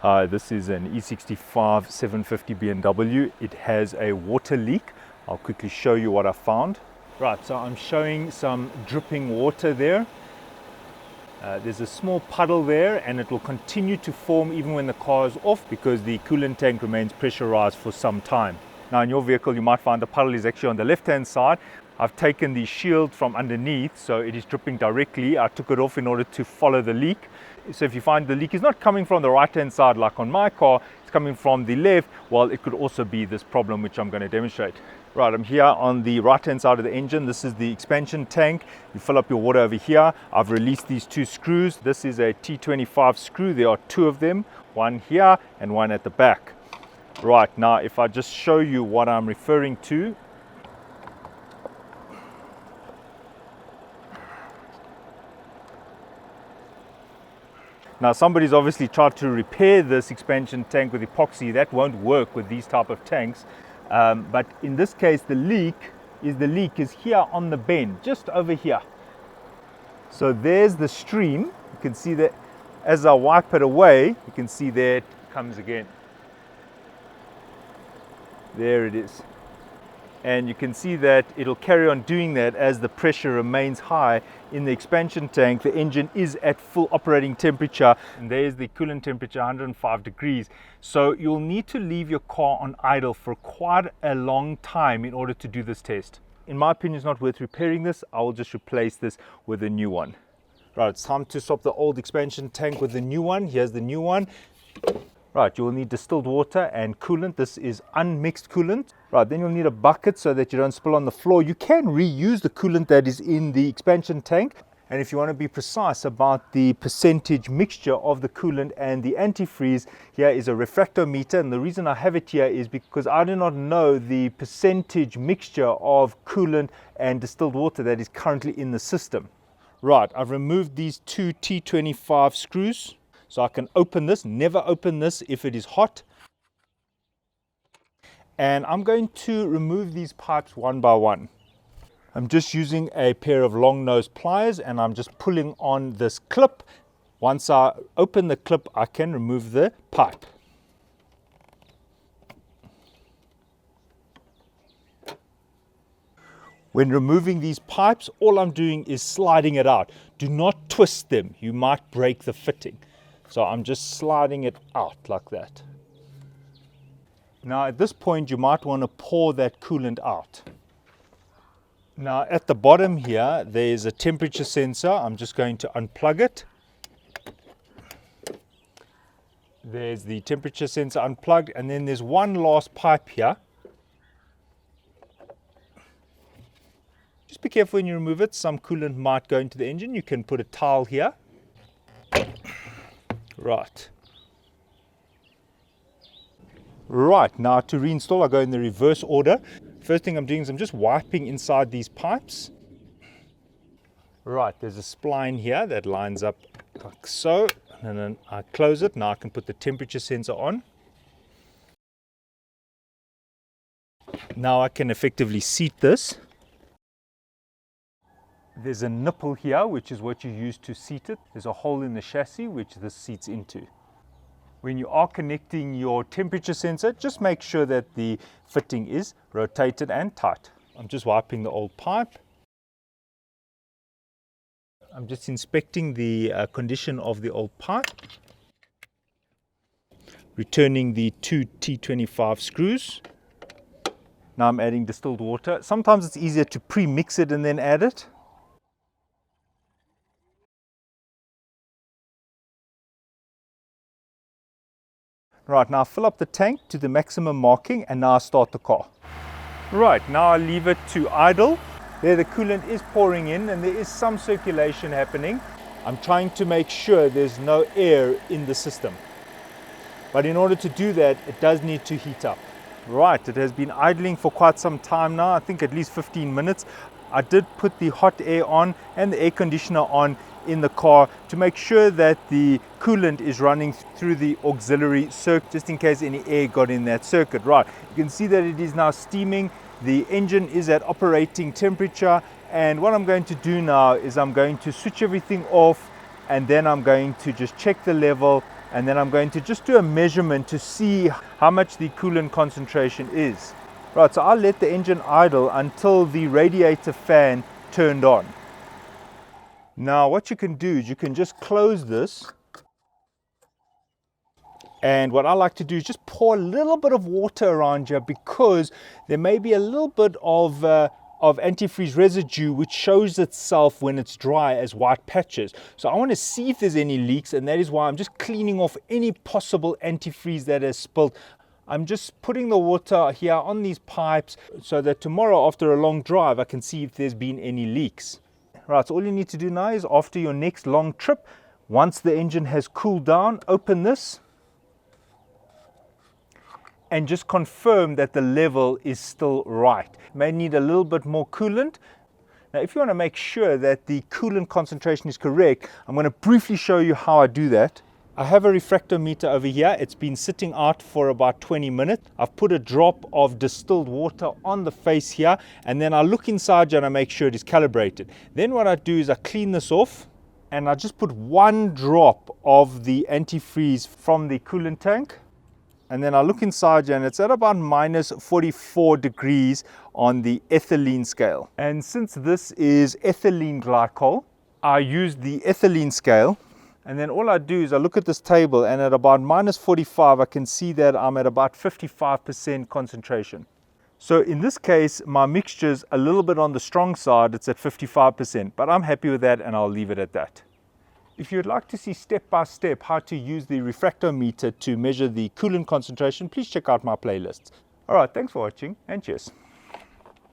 This is an E65 750 BMW. It has a water leak. I'll quickly show you what I found. Right, so I'm showing some dripping water there. There's a small puddle there, and it will continue to form even when the car is off because the coolant tank remains pressurized for some time. Now in your vehicle you might find the puddle is actually on the left hand side. I've taken the shield from underneath, so it is dripping directly. I took it off in order to follow the leak. So if you find the leak is not coming from the right hand side like on my car, it's coming from the left, well, it could also be this problem which I'm going to demonstrate. Right, I'm here on the right hand side of the engine. This is the expansion tank. You fill up your water over here. I've released these two screws. This is a T25 screw. There are two of them, one here and one at the back. Right, now if I just show you what I'm referring to. Now somebody's obviously tried to repair this expansion tank with epoxy. That won't work with these type of tanks. But in this case the leak is here on the bend, just over here. So there's the stream. You can see that as I wipe it away, you can see there it comes again. There it is. And you can see that it'll carry on doing that as the pressure remains high in the expansion tank. The engine is at full operating temperature, and there's the coolant temperature, 105 degrees. So you'll need to leave your car on idle for quite a long time in order to do this test. In my opinion, it's not worth repairing this. I will just replace this with a new one. Right, it's time to swap the old expansion tank with the new one. Here's the new one. Right, you will need distilled water and coolant. This is unmixed coolant. Right, then you'll need a bucket so that you don't spill on the floor. You can reuse the coolant that is in the expansion tank. And if you want to be precise about the percentage mixture of the coolant and the antifreeze, here is a refractometer. And the reason I have it here is because I do not know the percentage mixture of coolant and distilled water that is currently in the system. Right, I've removed these two T25 screws. So I can open this, never open this if it is hot. And I'm going to remove these pipes one by one. I'm just using a pair of long nose pliers and I'm just pulling on this clip. Once I open the clip, I can remove the pipe. When removing these pipes, all I'm doing is sliding it out. Do not twist them, you might break the fitting. So I'm just sliding it out like that. Now at this point you might want to pour that coolant out. Now at the bottom here there's a temperature sensor. I'm just going to unplug it. There's the temperature sensor unplugged, and then there's one last pipe here. Just be careful when you remove it. Some coolant might go into the engine. You can put a towel here. Right. Right, now to reinstall, I go in the reverse order. First thing I'm doing is I'm just wiping inside these pipes. Right, there's a spline here that lines up like so, and then I close it. Now I can put the temperature sensor on. Now I can effectively seat this. There's a nipple here, which is what you use to seat it. There's a hole in the chassis, which this seats into. When you are connecting your temperature sensor, just make sure that the fitting is rotated and tight. I'm just wiping the old pipe. I'm just inspecting the condition of the old pipe. Returning the two T25 screws. Now I'm adding distilled water. Sometimes it's easier to pre-mix it and then add it. Right, now fill up the tank to the maximum marking and now start the car. Right, now I leave it to idle. There the coolant is pouring in and there is some circulation happening. I'm trying to make sure there's no air in the system. But in order to do that, it does need to heat up. Right, it has been idling for quite some time now, I think at least 15 minutes. I did put the hot air on and the air conditioner on in the car to make sure that the coolant is running through the auxiliary circuit, just in case any air got in that circuit. Right, you can see that it is now steaming. The engine is at operating temperature, and what I'm going to do now is I'm going to switch everything off, and then I'm going to just check the level and then I'm going to just do a measurement to see how much the coolant concentration is. Right, so I'll let the engine idle until the radiator fan turned on. Now what you can do is you can just close this, and what I like to do is just pour a little bit of water around here, because there may be a little bit of antifreeze residue which shows itself when it's dry as white patches. So I want to see if there's any leaks, and that is why I'm just cleaning off any possible antifreeze that has spilled. I'm just putting the water here on these pipes so that tomorrow after a long drive I can see if there's been any leaks. Right, so all you need to do now is after your next long trip, once the engine has cooled down, open this and just confirm that the level is still right. May need a little bit more coolant. Now, if you want to make sure that the coolant concentration is correct, I'm going to briefly show you how I do that. I have a refractometer over here. It's been sitting out for about 20 minutes. I've put a drop of distilled water on the face here, and then I look inside here and I make sure it is calibrated. Then what I do is I clean this off, and I just put one drop of the antifreeze from the coolant tank. And then I look inside here and it's at about minus 44 degrees on the ethylene scale. And since this is ethylene glycol, I use the ethylene scale. And then all I do is I look at this table, and at about minus 45, I can see that I'm at about 55% concentration. So in this case, my mixture's a little bit on the strong side. It's at 55%, but I'm happy with that and I'll leave it at that. If you'd like to see step-by-step how to use the refractometer to measure the coolant concentration, please check out my playlists. All right, thanks for watching, and cheers.